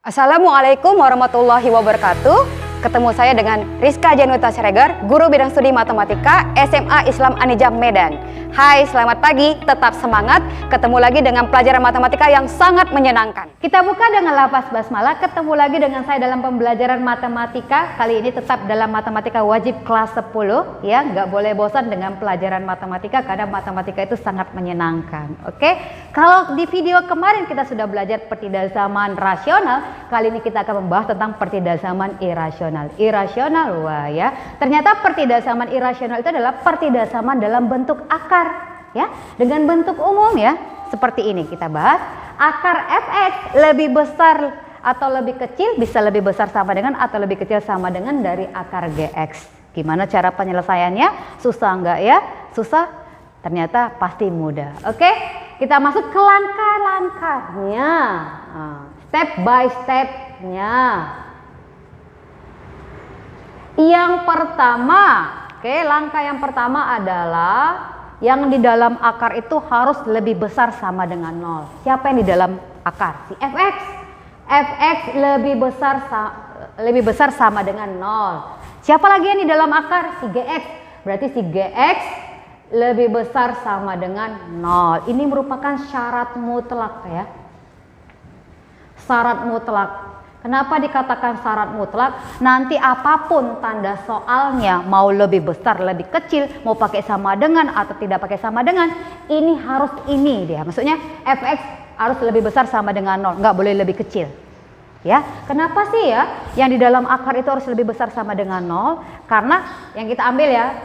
Assalamualaikum warahmatullahi wabarakatuh. Ketemu saya dengan Rizka Januta Siregar, Guru Bidang Studi Matematika SMA Islam Anijam Medan. Hai, selamat pagi, tetap semangat. Ketemu lagi dengan pelajaran matematika yang sangat menyenangkan. Kita buka dengan lafaz basmalah. Ketemu lagi dengan saya dalam pembelajaran matematika. Kali ini tetap dalam matematika wajib kelas 10 ya, nggak boleh bosan dengan pelajaran matematika karena matematika itu sangat menyenangkan. Oke, kalau di video kemarin kita sudah belajar pertidasaman rasional, kali ini kita akan membahas tentang pertidasaman irasional. Irasional, wah ya. Ternyata pertidasaman irasional itu adalah pertidasaman dalam bentuk akar, ya, dengan bentuk umum ya. Seperti ini kita bahas. Akar fx lebih besar atau lebih kecil, bisa lebih besar sama dengan atau lebih kecil sama dengan dari akar gx. Gimana cara penyelesaiannya? Susah enggak ya? Susah? Ternyata pasti mudah. Oke, kita masuk ke langkah-langkahnya. Step by step-nya. Yang pertama, oke, langkah yang pertama adalah yang di dalam akar itu harus lebih besar sama dengan 0. Siapa yang di dalam akar? Si fx. Fx lebih besar sama dengan 0. Siapa lagi yang di dalam akar? Si gx. Berarti si gx lebih besar sama dengan 0. Ini merupakan syarat mutlak ya. Syarat mutlak. Kenapa dikatakan syarat mutlak? Nanti apapun tanda soalnya, mau lebih besar, lebih kecil, mau pakai sama dengan atau tidak pakai sama dengan, ini harus ini dia. Maksudnya fx harus lebih besar sama dengan 0, nggak boleh lebih kecil. Ya, kenapa sih ya yang di dalam akar itu harus lebih besar sama dengan 0? Karena yang kita ambil ya,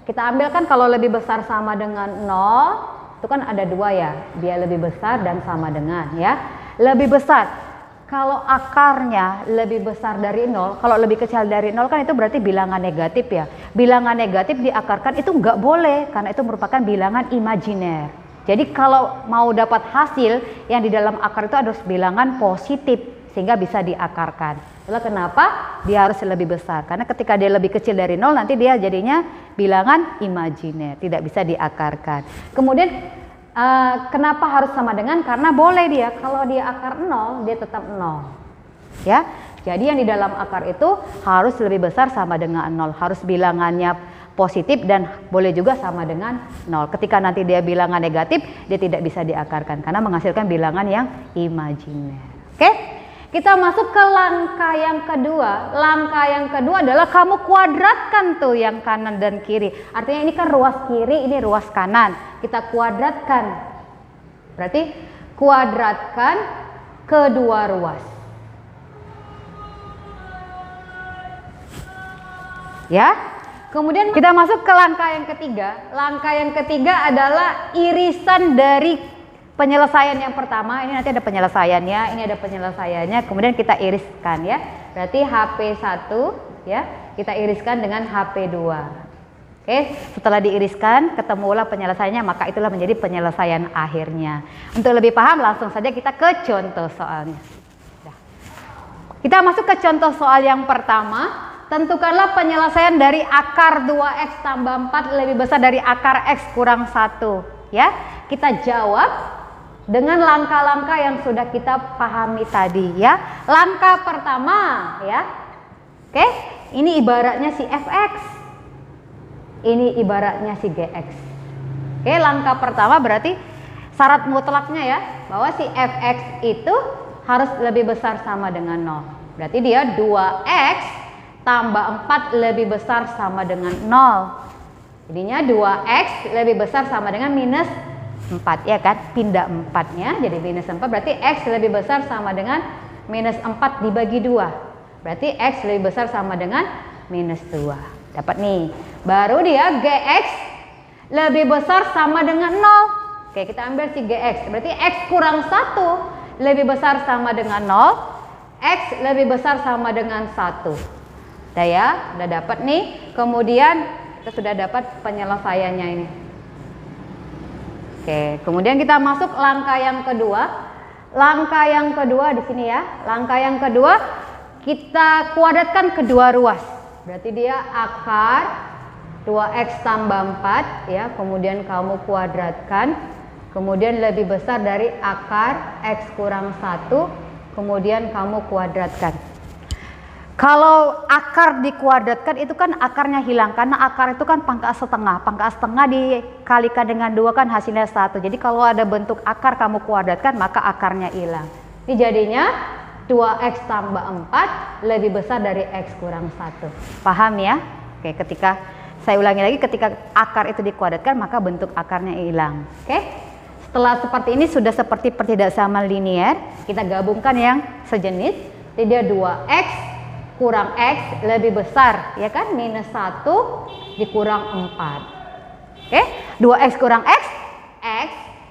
kita ambil kan kalau lebih besar sama dengan 0, itu kan ada dua ya, dia lebih besar dan sama dengan ya. Lebih besar. Kalau akarnya lebih besar dari 0, kalau lebih kecil dari 0 kan itu berarti bilangan negatif ya. Bilangan negatif diakarkan itu nggak boleh karena itu merupakan bilangan imajiner. Jadi kalau mau dapat hasil yang di dalam akar itu harus bilangan positif sehingga bisa diakarkan. Itulah kenapa dia harus lebih besar. Karena ketika dia lebih kecil dari 0 nanti dia jadinya bilangan imajiner, tidak bisa diakarkan. Kemudian kenapa harus sama dengan? Karena boleh dia, kalau dia akar 0, dia tetap 0. Ya, jadi yang di dalam akar itu harus lebih besar sama dengan 0. Harus bilangannya positif dan boleh juga sama dengan 0. Ketika nanti dia bilangan negatif, dia tidak bisa diakarkan karena menghasilkan bilangan yang imajiner. Oke, kita masuk ke langkah yang kedua. Langkah yang kedua adalah kamu kuadratkan tuh yang kanan dan kiri. Artinya ini kan ruas kiri, ini ruas kanan. Kita kuadratkan. Berarti kuadratkan kedua ruas. Ya. Kemudian kita masuk ke langkah yang ketiga. Langkah yang ketiga adalah irisan dari penyelesaian yang pertama. Ini nanti ada penyelesaiannya, ini ada penyelesaiannya. Kemudian kita iriskan ya. Berarti HP1 ya, kita iriskan dengan HP2. Oke, setelah diiriskan ketemulah penyelesaiannya, maka itulah menjadi penyelesaian akhirnya. Untuk lebih paham langsung saja kita ke contoh soalnya. Kita masuk ke contoh soal yang pertama. Tentukanlah penyelesaian dari akar 2x tambah 4 lebih besar dari akar x kurang 1. Ya, kita jawab dengan langkah-langkah yang sudah kita pahami tadi ya. Langkah pertama ya. Oke, ini ibaratnya si fx. Ini ibaratnya si gx. Oke, langkah pertama berarti syarat mutlaknya ya, bahwa si fx itu harus lebih besar sama dengan 0. Berarti dia 2x tambah 4 lebih besar sama dengan 0. Jadinya 2x lebih besar sama dengan minus 4 ya kan, pindah 4-nya jadi minus 4, berarti x lebih besar sama dengan minus 4 dibagi 2. Berarti x lebih besar sama dengan minus 2. Dapat nih. Baru dia gx lebih besar sama dengan 0. Oke, kita ambil si gx. Berarti x kurang 1 lebih besar sama dengan 0. X lebih besar sama dengan 1. Udah ya, udah dapat nih. Kemudian kita sudah dapat penyelesaiannya ini. Oke, kemudian kita masuk langkah yang kedua. Langkah yang kedua di sini ya. Langkah yang kedua kita kuadratkan kedua ruas. Berarti dia akar 2x tambah 4 ya, kemudian kamu kuadratkan, kemudian lebih besar dari akar x kurang 1, kemudian kamu kuadratkan. Kalau akar dikuadratkan itu kan akarnya hilang, karena akar itu kan pangkat setengah. Pangkat setengah dikalikan dengan 2 kan hasilnya 1. Jadi kalau ada bentuk akar kamu kuadratkan maka akarnya hilang. Ini jadinya 2x tambah 4 lebih besar dari x kurang 1. Paham ya? Oke, ketika saya ulangi lagi, ketika akar itu dikuadratkan maka bentuk akarnya hilang. Oke? Setelah seperti ini sudah seperti pertidaksamaan linier, kita gabungkan yang sejenis. Jadi dia 2x kurang x lebih besar, ya kan? Minus 1 dikurang 4. Oke? 2x kurang x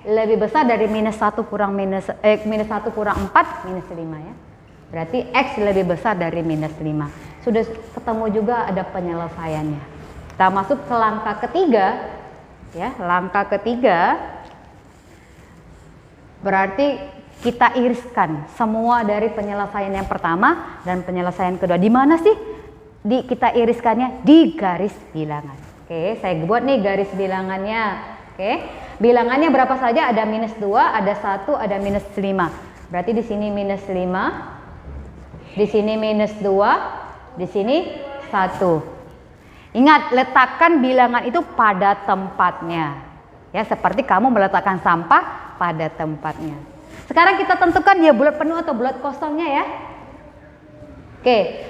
lebih besar dari minus 1 kurang minus 1 kurang 4 minus 5 ya. Berarti x lebih besar dari minus 5. Sudah ketemu juga ada penyelesaiannya. Kita masuk ke langkah ketiga. Ya, langkah ketiga berarti kita iriskan semua dari penyelesaian yang pertama dan penyelesaian kedua. Di mana sih kita iriskannya? Di garis bilangan. Oke, saya buat nih garis bilangannya. Oke, bilangannya berapa saja? Ada minus 2, ada 1, ada minus 5. Berarti di sini minus 5, di sini minus 2, di sini 1. Ingat, letakkan bilangan itu pada tempatnya. Ya, seperti kamu meletakkan sampah pada tempatnya. Sekarang kita tentukan ya bulat penuh atau bulat kosongnya ya. Oke,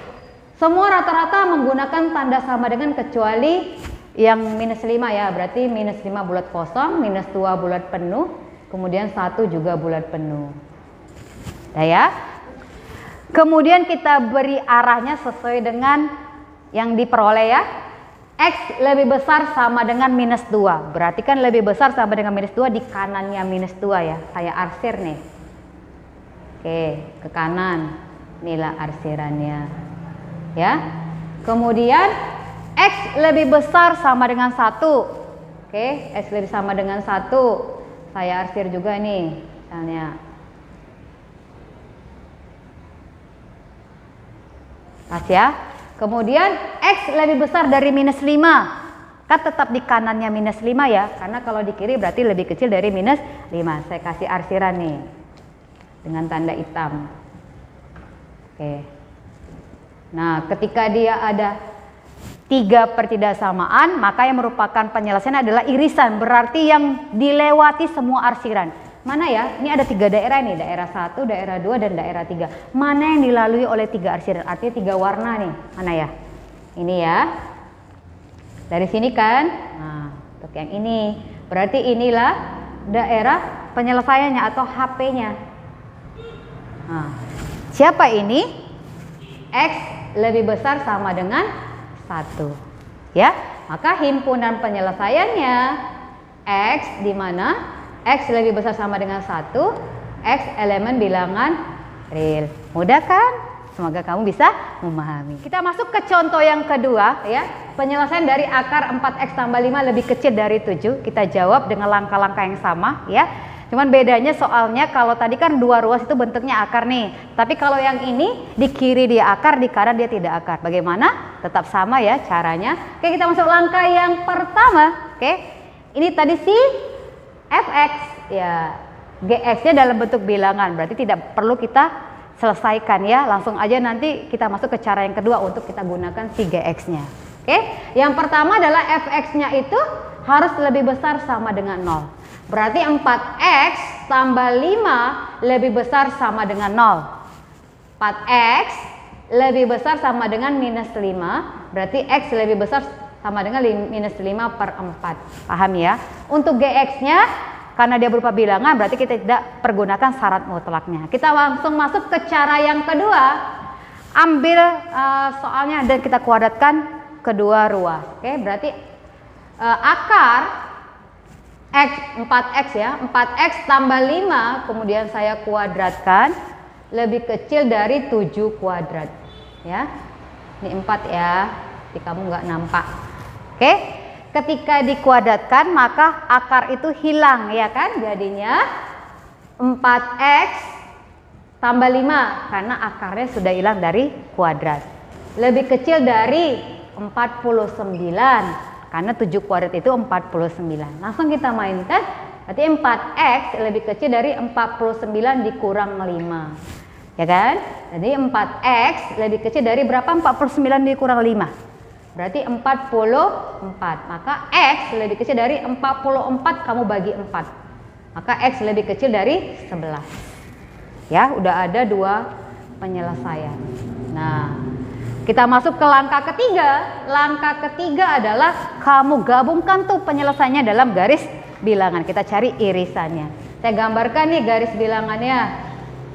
semua rata-rata menggunakan tanda sama dengan kecuali yang minus 5 ya. Berarti minus 5 bulat kosong, minus 2 bulat penuh, kemudian 1 juga bulat penuh. Ya. Kemudian kita beri arahnya sesuai dengan yang diperoleh ya. X lebih besar sama dengan minus 2. Berarti kan lebih besar sama dengan minus 2 di kanannya minus 2 ya. Saya arsir nih. Oke, ke kanan. Inilah arsirannya. Ya. Kemudian X lebih besar sama dengan 1. Oke, X lebih sama dengan 1. Saya arsir juga nih. Misalnya. Pas ya. Kemudian X lebih besar dari minus 5. Kan tetap di kanannya minus 5 ya. Karena kalau di kiri berarti lebih kecil dari minus 5. Saya kasih arsiran nih. Dengan tanda hitam. Oke. Nah, ketika dia ada 3 pertidaksamaan, maka yang merupakan penyelesaian adalah irisan. Berarti yang dilewati semua arsiran. Mana ya? Ini ada 3 daerah nih, daerah 1, daerah 2, dan daerah 3. Mana yang dilalui oleh 3 arsiran? Artinya 3 warna nih. Mana ya? Ini ya. Dari sini kan? Nah, untuk yang ini. Berarti inilah daerah penyelesaiannya atau HP-nya. Nah, siapa ini? X lebih besar sama dengan 1. Ya, maka himpunan penyelesaiannya X di mana? X lebih besar sama dengan 1, X elemen bilangan real. Mudah kan? Semoga kamu bisa memahami. Kita masuk ke contoh yang kedua ya. Penyelesaian dari akar 4x tambah 5 lebih kecil dari 7. Kita jawab dengan langkah-langkah yang sama ya. Cuman bedanya soalnya kalau tadi kan 2 ruas itu bentuknya akar nih. Tapi kalau yang ini di kiri dia akar, di kanan dia tidak akar. Bagaimana? Tetap sama ya caranya. Oke, kita masuk langkah yang pertama. Oke. Ini tadi si fx ya, gx-nya dalam bentuk bilangan, berarti tidak perlu kita selesaikan ya, langsung aja nanti kita masuk ke cara yang kedua untuk kita gunakan si gx-nya. Oke, yang pertama adalah fx-nya itu harus lebih besar sama dengan 0. Berarti 4x tambah 5 lebih besar sama dengan 0. 4x lebih besar sama dengan minus 5, berarti x lebih besar sama dengan minus 5/4. Paham ya? Untuk gx-nya karena dia berupa bilangan berarti kita tidak pergunakan syarat mutlaknya. Kita langsung masuk ke cara yang kedua. Ambil soalnya dan kita kuadratkan kedua ruas. Oke, berarti akar x 4x ya, 4x tambah 5 kemudian saya kuadratkan lebih kecil dari 7 kuadrat ya. Ini 4 ya. Jadi kamu nggak nampak. Oke, ketika dikuadratkan maka akar itu hilang ya kan, jadinya 4x tambah 5 karena akarnya sudah hilang dari kuadrat. Lebih kecil dari 49 karena 7 kuadrat itu 49. Langsung kita mainkan, berarti 4x lebih kecil dari 49 dikurang 5. Ya kan? Jadi 4X lebih kecil dari berapa? 49 dikurang 5. Berarti 44. Maka X lebih kecil dari 44 kamu bagi 4. Maka X lebih kecil dari 11. Ya, udah ada 2 penyelesaian. Nah, kita masuk ke langkah ketiga. Langkah ketiga adalah kamu gabungkan tuh penyelesaiannya dalam garis bilangan. Kita cari irisannya. Saya gambarkan nih garis bilangannya.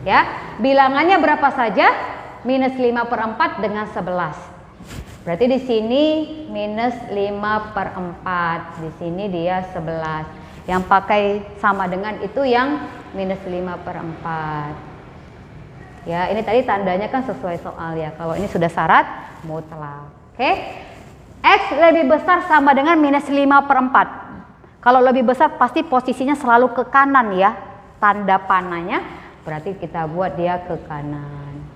Ya, bilangannya berapa saja? Minus 5/4 dengan 11. Berarti di sini minus 5/4. Di sini dia 11. Yang pakai sama dengan itu yang minus 5/4. Ya, ini tadi tandanya kan sesuai soal ya. Kalau ini sudah syarat mutlak. Oke. X lebih besar sama dengan minus 5/4. Kalau lebih besar pasti posisinya selalu ke kanan ya. Tanda panahnya. Berarti kita buat dia ke kanan.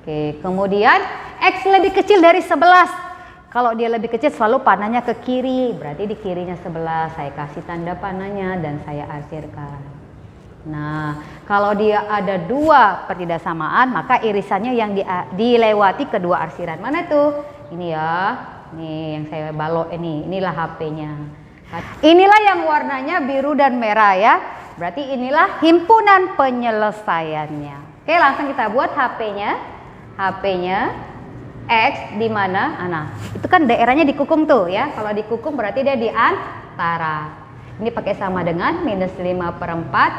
Oke, kemudian X lebih kecil dari 11. Kalau dia lebih kecil selalu panahnya ke kiri. Berarti di kirinya 11. Saya kasih tanda panahnya dan saya arsirkan. Nah, kalau dia ada 2 pertidaksamaan, maka irisannya yang dilewati kedua arsiran. Mana tuh? Ini ya. Nih yang saya balok ini. Inilah HP-nya. Inilah yang warnanya biru dan merah ya. Berarti inilah himpunan penyelesaiannya. Oke, langsung kita buat HP-nya. HP-nya X di mana? Nah, itu kan daerahnya dikukung tuh ya. Kalau dikukung berarti dia di antara. Ini pakai sama dengan minus 5/4.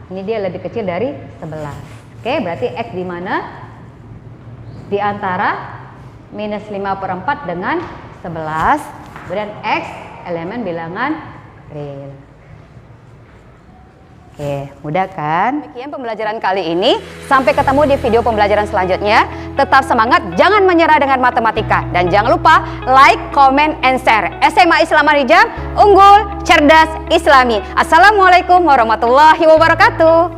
Ini dia lebih kecil dari 11. Oke, berarti X di mana? Di antara minus 5/4 dengan 11. Kemudian X elemen bilangan real. Oke, mudah kan? Demikian pembelajaran kali ini. Sampai ketemu di video pembelajaran selanjutnya. Tetap semangat, jangan menyerah dengan matematika. Dan jangan lupa like, comment, and share. SMA Islam Marijam, unggul, cerdas, islami. Assalamualaikum warahmatullahi wabarakatuh.